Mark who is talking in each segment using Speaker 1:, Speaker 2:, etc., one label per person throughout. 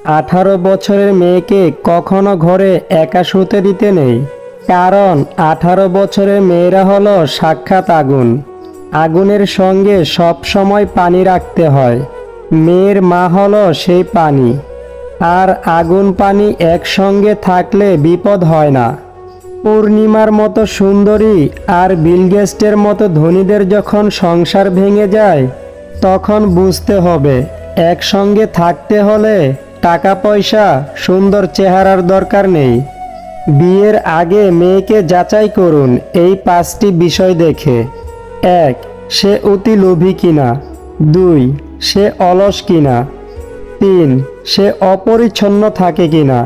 Speaker 1: 18 বছরের মেয়েকে কখনো ঘরে একা শুতে দিতে নেই। কারণ 18 বছরের মেয়েরা হলো সাক্ষাৎ আগুন। আগুনের সঙ্গে সব সময় পানি রাখতে হয়। মেয়ের মা হলো সেই পানি। আর আগুন পানি একসঙ্গে থাকলে বিপদ হয় না। পূর্ণিমার মতো সুন্দরী আর বিলগেস্টের মতো ধনীদের যখন সংসার ভেঙে যায়, তখন বুঝতে হবে একসঙ্গে থাকতে হলে টাকা পয়সা সুন্দর চেহারার দরকার নেই। বিয়ের আগে মেয়েকে যাচাই করুন এই 5টি বিষয় দেখে। 1. সে অতি লোভী কিনা। 2. সে অলস কিনা। 3. সে অপরিচ্ছন্ন থাকে কিনা।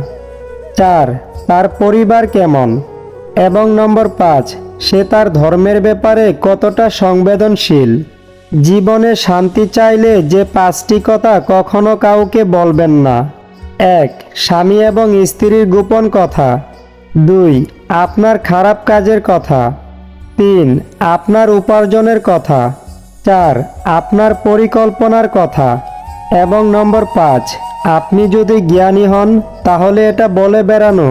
Speaker 1: 4. তার পরিবার কেমন। এবং নম্বর 5. সে তার ধর্মের ব্যাপারে কতটা সংবেদনশীল। জীবনে শান্তি চাইলে যে 5টি কথা কখনো কাউকে বলবেন না। 1. স্বামী এবং স্ত্রীর গোপন কথা। 2. আপনার খারাপ কাজের কথা। 3. আপনার উপার্জনের কথা। 4. আপনার পরিকল্পনার কথা। এবং নম্বর 5. আপনি যদি জ্ঞানী হন তাহলে এটা বলে বেড়ানো।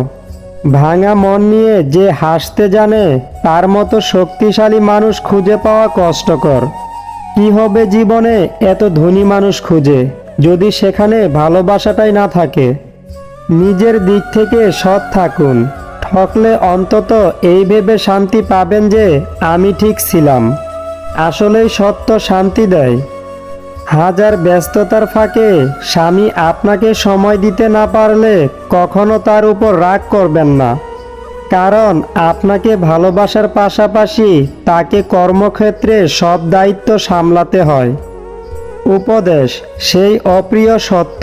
Speaker 1: ভাঙা মন নিয়ে যে হাসতে জানে তার মতো শক্তিশালী মানুষ খুঁজে পাওয়া কষ্টকর। কি হবে জীবনে এত ধনী মানুষ খুঁজে, যদি সেখানে ভালোবাসাটাই না থাকে। নিজের দিক থেকে সৎ থাকুন। ঠকলে অন্তত এই ভেবে শান্তি পাবেন যে আমি ঠিক ছিলাম। আসলেই সত্য শান্তি দেয়। হাজার ব্যস্ততার ফাঁকে স্বামী আপনাকে সময় দিতে না পারলে কখনো তার উপর রাগ করবেন না। কারণ আপনাকে ভালোবাসার পাশাপাশি তাকে কর্মক্ষেত্রে সব দায়িত্ব সামলাতে হয়। উপদেশ সেই অপ্রিয় সত্য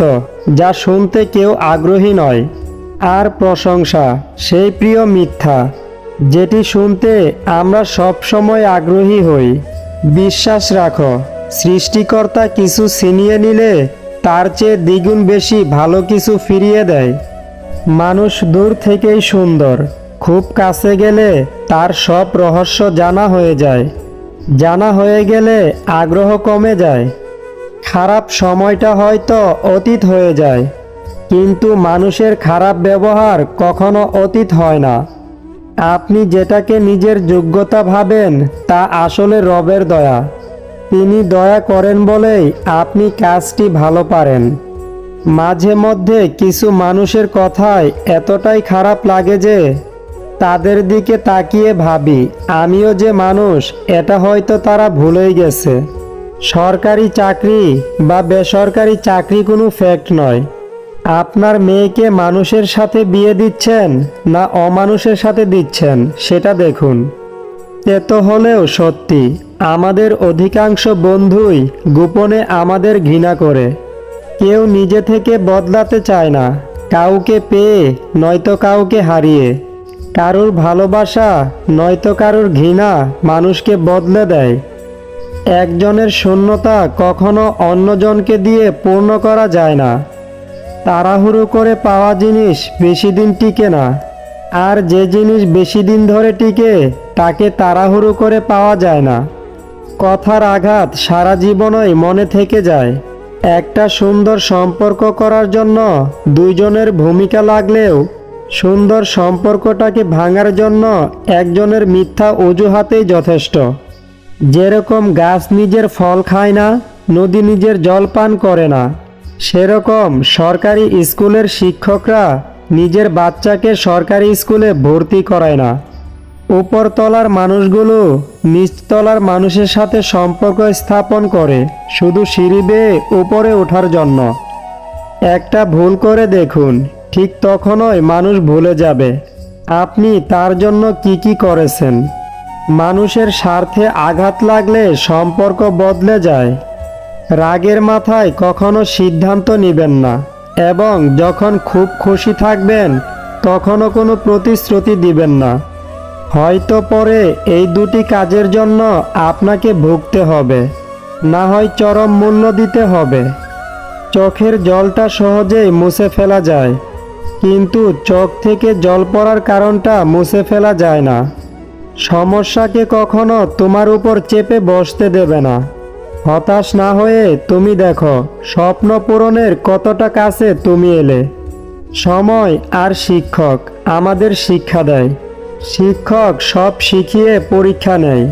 Speaker 1: যা শুনতে কেউ আগ্রহী নয়। আর প্রশংসা সেই প্রিয় মিথ্যা যেটি শুনতে আমরা সব সময় আগ্রহী হই। বিশ্বাস রাখো, সৃষ্টিকর্তা কিছু ছিনিয়ে নিলে তার চেয়ে দ্বিগুণ বেশি ভালো কিছু ফিরিয়ে দেয়। মানুষ দূর থেকেই সুন্দর, খুব কাছে গেলে তার সব রহস্য জানা হয়ে যায়। জানা হয়ে গেলে আগ্রহ কমে যায়। খারাপ সময়টা হয়তো অতীত হয়ে যায়, কিন্তু মানুষের খারাপ ব্যবহার কখনো অতীত হয় না। আপনি যেটাকে নিজের যোগ্যতা ভাবেন তা আসলে রবের দয়া। তিনি দয়া করেন বলেই আপনি কাজটি ভালো পারেন। মাঝে মধ্যে কিছু মানুষের কথায় এতটাই খারাপ লাগে যে তাদের দিকে তাকিয়ে ভাবি আমিও যে মানুষ, এটা হয়তো তারা ভুলেই গেছে। সরকারি চাকরি বা বেসরকারি চাকরি কোনো ফ্যাক্ট নয়। আপনার মেয়েকে মানুষের সাথে বিয়ে দিচ্ছেন না অমানুষের সাথে দিচ্ছেন সেটা দেখুন। তো হলেও সত্যি, আমাদের অধিকাংশ বন্ধুই গোপনে আমাদের ঘৃণা করে। কেউ নিজে থেকে বদলাতে চায় না, কাউকে পেয়ে নয়তো কাউকে হারিয়ে। কারুর ভালোবাসা নয়তো কারুর ঘৃণা মানুষকে বদলে দেয়। একজনের শূন্যতা কখনো অন্যজনকে দিয়ে পূর্ণ করা যায় না। তাড়াহুড়ো করে পাওয়া জিনিস বেশি দিন টিকে না, আর যে জিনিস বেশি দিন ধরে টিকে তাকে তাড়াহুড়ো করে পাওয়া যায় না। কথার আঘাত সারা জীবনই মনে থেকে যায়। একটা সুন্দর সম্পর্ক করার জন্য দুইজনের ভূমিকা লাগলেও সুন্দর সম্পর্কটাকে ভাঙার জন্য একজনের মিথ্যা অজুহাতেই যথেষ্ট। যেরকম গাছ নিজের ফল খায় না, নদী নিজের জল পান করে না, সেরকম সরকারি স্কুলের শিক্ষকরা নিজের বাচ্চাকে সরকারি স্কুলে ভর্তি করায় না। উপরতলার মানুষগুলো নিচতলার মানুষের সাথে সম্পর্ক স্থাপন করে শুধু সিঁড়ি বেয়ে উপরে ওঠার জন্য। একটা ভুল করে দেখুন, ঠিক তখনই মানুষ ভুলে যাবে আপনি তার জন্য কি করেছেন। মানুষের স্বার্থে আঘাত লাগলে সম্পর্ক বদলে যায়। রাগের মাথায় কখনো সিদ্ধান্ত নেবেন না, এবং যখন খুব খুশি থাকবেন তখনও কোনো প্রতিশ্রুতি দিবেন না। হয়তো পরে এই দুটি কাজের জন্য আপনাকে ভুগতে হবে, না হয় চরম মূল্য দিতে হবে। চোখের জলটা সহজেই মুছে ফেলা যায়, কিন্তু চোখ থেকে জল পড়ার কারণটা মুছে ফেলা যায় না। সমস্যাকে কখনো তোমার উপর চেপে বসতে দেবে না। হতাশ না হয়ে তুমি দেখো স্বপ্ন পূরণের কতটা কাছে তুমি এলে। সময় আর শিক্ষক আমাদের শিক্ষা দেয়। শিক্ষক সব শিখিয়ে পরীক্ষা নেয়,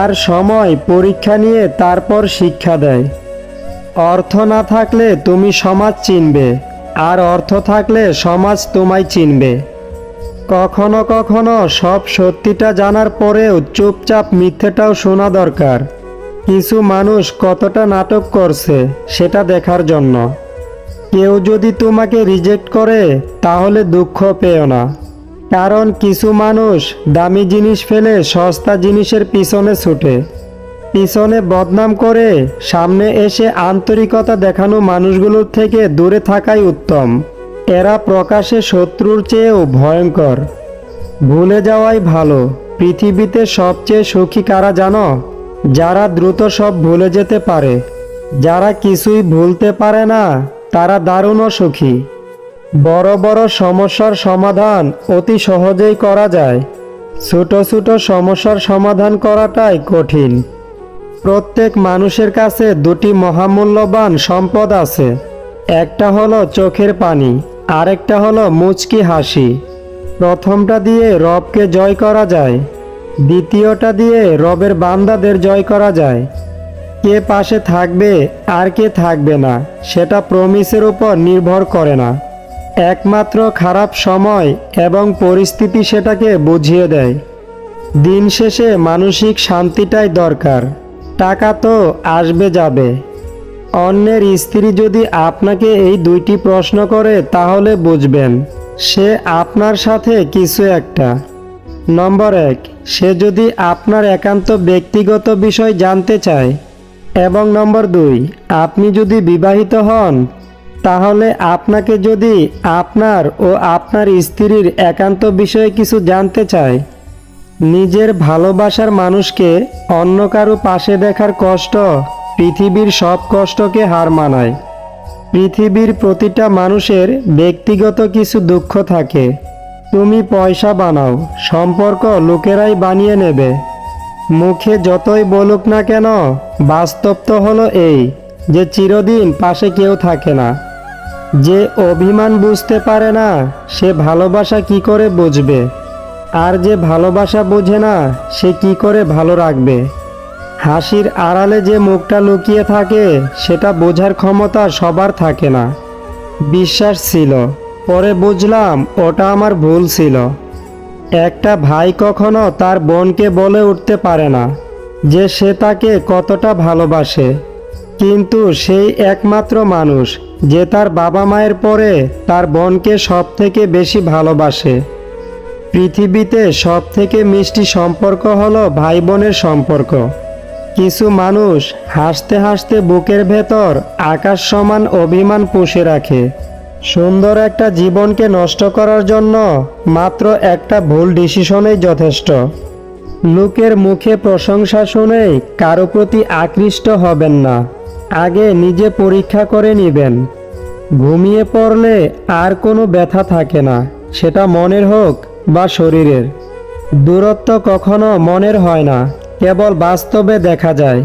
Speaker 1: আর সময় পরীক্ষা নিয়ে তারপর শিক্ষা দেয়। অর্থ না থাকলে তুমি সমাজ চিনবে, আর অর্থ থাকলে সমাজ তোমায় চিনবে। কখনো কখনো সব সত্যিটা জানার পরেও চুপচাপ মিথ্যেটাও শোনা দরকার। কিছু মানুষ কতটা নাটক করছে সেটা দেখার জন্য। কেউ যদি তোমাকে রিজেক্ট করে তাহলে দুঃখ পেও না, কারণ কিছু মানুষ দামি জিনিস ফেলে সস্তা জিনিসের পিছনে ছুটে। পিছনে বদনাম করে সামনে এসে আন্তরিকতা দেখানো মানুষগুলোর থেকে দূরে থাকাই উত্তম। এরা প্রকাশে শত্রুর চেয়েও ভয়ঙ্কর। ভুলে যাওয়াই ভালো। পৃথিবীতে সবচেয়ে সুখী কারা জানো? যারা দ্রুত সব ভুলে যেতে পারে। যারা কিছুই ভুলতে পারে না তারা দারুণ সুখী। বড় বড় সমস্যার সমাধান অতি সহজেই করা যায়, ছোট ছোট সমস্যার সমাধান করাটাই কঠিন। প্রত্যেক মানুষের কাছে দুটি মহামূল্যবান সম্পদ আছে। একটা হলো চোখের পানি, আরেকটা হলো মুচকি হাসি। প্রথমটা দিয়ে রবকে জয় করা যায়, দ্বিতীয়টা দিয়ে রবের বান্দাদের জয় করা যায়। কে পাশে থাকবে আর কে থাকবে না সেটা প্রমিসের উপর নির্ভর করে না। একমাত্র খারাপ সময় এবং পরিস্থিতি সেটাকে বুঝিয়ে দেয়। দিন শেষে মানসিক শান্তিটাই দরকার। টাকা তো আসবে যাবে। অন্যের স্ত্রী যদি আপনাকে এই দুইটি প্রশ্ন করে তাহলে বুঝবেন সে আপনার সাথে কিছু একটা। নম্বর 1, সে যদি আপনার একান্ত ব্যক্তিগত বিষয় জানতে চায়। এবং নম্বর 2, আপনি যদি বিবাহিত হন তাহলে আপনাকে যদি আপনার ও আপনার স্ত্রীর একান্ত বিষয়ে কিছু জানতে চায়। নিজের ভালোবাসার মানুষকে অন্য কারো পাশে দেখার কষ্ট পৃথিবীর সব কষ্টকে হার মানায়। পৃথিবীর প্রতিটা মানুষের ব্যক্তিগত কিছু দুঃখ থাকে। তুমি পয়সা বানাও, সম্পর্ক লোকেরাই বানিয়ে নেবে। মুখে যতই বলুক না কেন, বাস্তব তো হলো এই যে চিরদিন পাশে কেউ থাকে না। যে অভিমান বুঝতে পারে না সে ভালোবাসা কি করে বুঝবে? আর যে ভালোবাসা বোঝে না সে কি করে ভালো রাখবে? হাসির আড়ালে যে মুখটা লুকিয়ে থাকে সেটা বোঝার ক্ষমতা সবার থাকে না। বিশ্বাস ছিল, পরে বুঝলাম ওটা আমার ভুল ছিল। একটা ভাই কখনো তার বোনকে বলে উঠতে পারে না যে সে তাকে কতটা ভালোবাসে, কিন্তু সেই একমাত্র মানুষ যে তার বাবা মায়ের পরে তার বোনকে সব থেকে বেশি ভালোবাসে। পৃথিবীতে সব থেকে মিষ্টি সম্পর্ক হলো ভাই বোনের সম্পর্ক। কিছু মানুষ হাসতে হাসতে বুকের ভেতর আকাশ সমান অভিমান পুষে রাখে। সুন্দর একটা জীবনকে নষ্ট করার জন্য মাত্র একটা ভুল ডিসিশনেই যথেষ্ট। লোকের মুখে প্রশংসা শুনেই কারো প্রতি আকৃষ্ট হবেন না। আগে নিজে পরীক্ষা করে নেবেন। ঘুমিয়ে পড়লে আর কোনো ব্যথা থাকে না, সেটা মনের হোক বা শরীরের। দূরত্ব কখনো মনের হয় না, কেবল বাস্তবে দেখা যায়।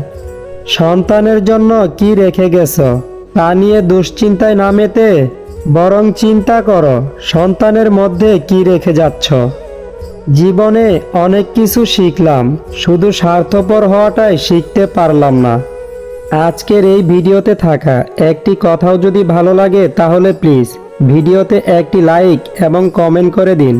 Speaker 1: সন্তানের জন্য কি রেখে গেছো তা নিয়ে দুশ্চিন্তায় না মেতে বরং চিন্তা করো সন্তানের মধ্যে কি রেখে যাচ্ছ। জীবনে অনেক কিছু শিখলাম, শুধু স্বার্থপর হওয়াটাই শিখতে পারলাম না। আজকের এই ভিডিওতে থাকা একটি কথাও যদি ভালো লাগে তাহলে প্লিজ ভিডিওতে একটি লাইক এবং কমেন্ট করে দিন।